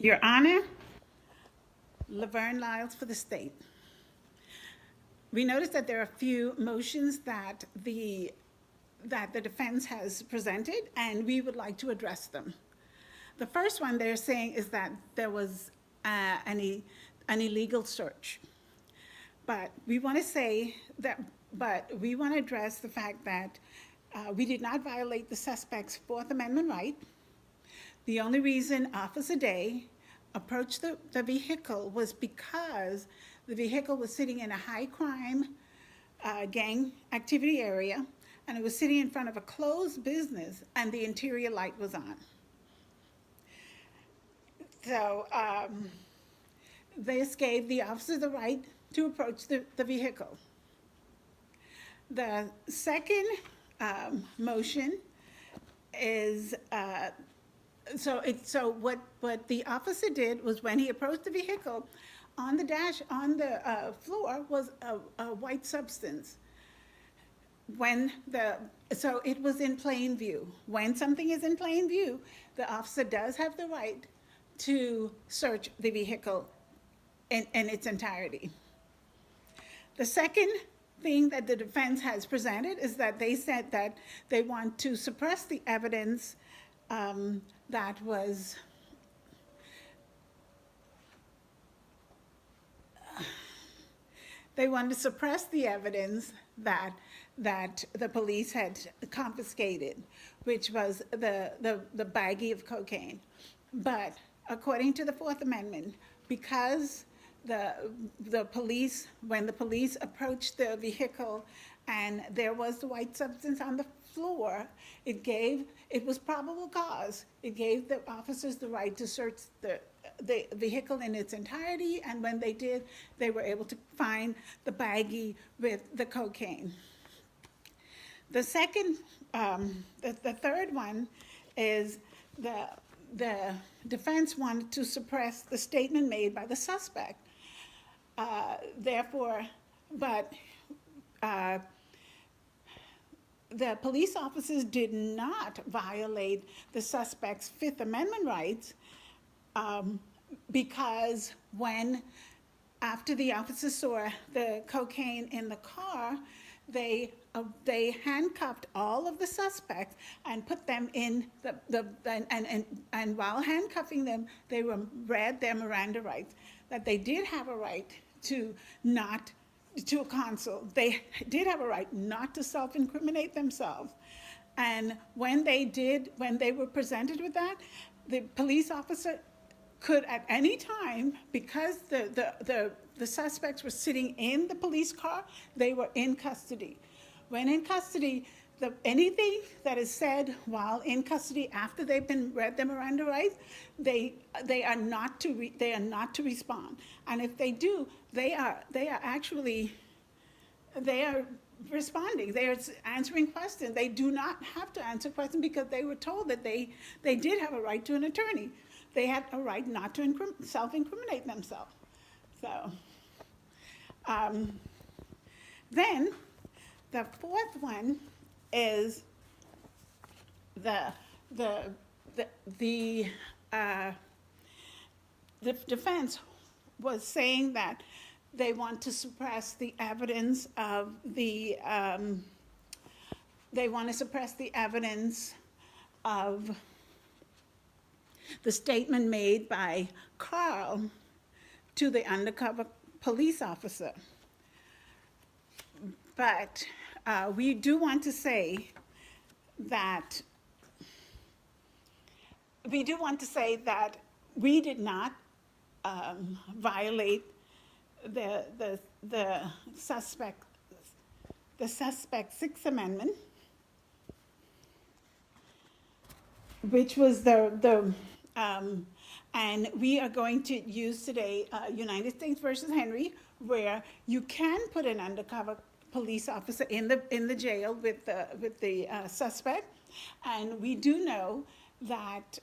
Your Honor, Lyles for the state. We noticed that there are a few motions that the defense has presented, and we would like to address them. The first one they're saying is that there was an illegal search. But we want to say that, but we want to address the fact that we did not violate the suspect's Fourth Amendment right. The only reason Officer Day approached the vehicle was because the vehicle was sitting in a high crime gang activity area, and it was sitting in front of a closed business, and the interior light was on. So this gave the officer the right to approach the vehicle. The second motion is so what the officer did was, when he approached the vehicle, on the floor was a white substance. So it was in plain view. When something is in plain view, the officer does have the right to search the vehicle in its entirety. The second thing that the defense has presented is that they said that they want to suppress the evidence that was they wanted to suppress the evidence that the police had confiscated, which was the baggie of cocaine. But according to the Fourth Amendment, because the police, when the police approached the vehicle and there was the white substance on the floor, it was probable cause. It gave the officers the right to search the vehicle in its entirety, and when they did, they were able to find the baggie with the cocaine. The third one is the defense wanted to suppress the statement made by the suspect. The police officers did not violate the suspect's Fifth Amendment rights because after the officers saw the cocaine in the car, they handcuffed all of the suspects and put them in and while handcuffing them, they read their Miranda rights, that they did have a right to a counsel. They did have a right not to self-incriminate themselves. And when they were presented with that, the police officer could at any time, because the suspects were sitting in the police car, they were in custody. When in custody, anything that is said while in custody after they've been read their Miranda rights, they are not to respond. And if they do, they are responding. They are answering questions. They do not have to answer questions because they were told that they did have a right to an attorney. They had a right not to self-incriminate themselves. So then the fourth one is the defense was saying that they want to suppress the evidence of the statement made by Carl to the undercover police officer. But we do want to say that we did not violate the suspect's Sixth Amendment, which was and we are going to use today United States versus Henry, where you can put an undercover police officer in the jail with the suspect, and we do know that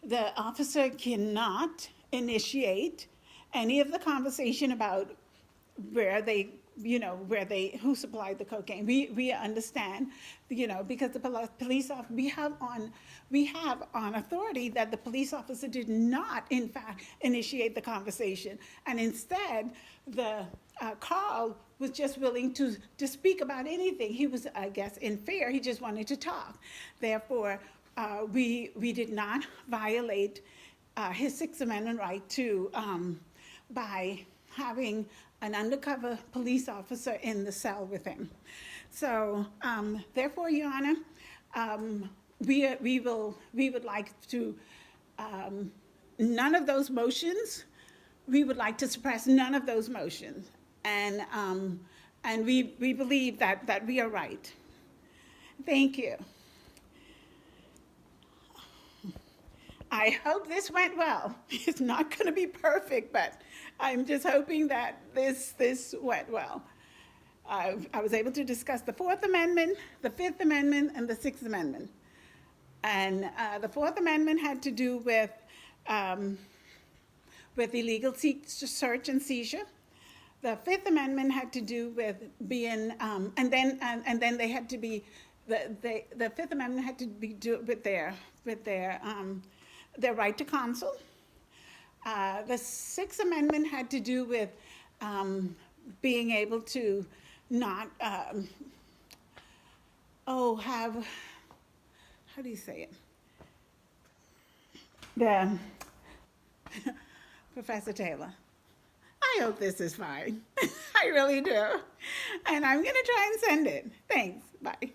the officer cannot initiate any of the conversation about where they who supplied the cocaine. We understand, because the police officer, we have on authority that the police officer did not, in fact, initiate the conversation, and instead, Carl was just willing to speak about anything. He was, I guess, in fear. He just wanted to talk. Therefore, we did not violate his Sixth Amendment right to by having an undercover police officer in the cell with him. So, therefore, Your Honor, we would like to, none of those motions, we would like to suppress none of those motions. And we believe that we are right. Thank you. I hope this went well. It's not going to be perfect, but I'm just hoping that this went well. I was able to discuss the Fourth Amendment, the Fifth Amendment, and the Sixth Amendment. And the Fourth Amendment had to do with illegal search and seizure. The Fifth Amendment had to do with being, and then they had to be, the Fifth Amendment had to be do with their right to counsel. The Sixth Amendment had to do with being able to not have, how do you say it? Professor Taylor, I hope this is fine. I really do. And I'm going to try and send it. Thanks. Bye.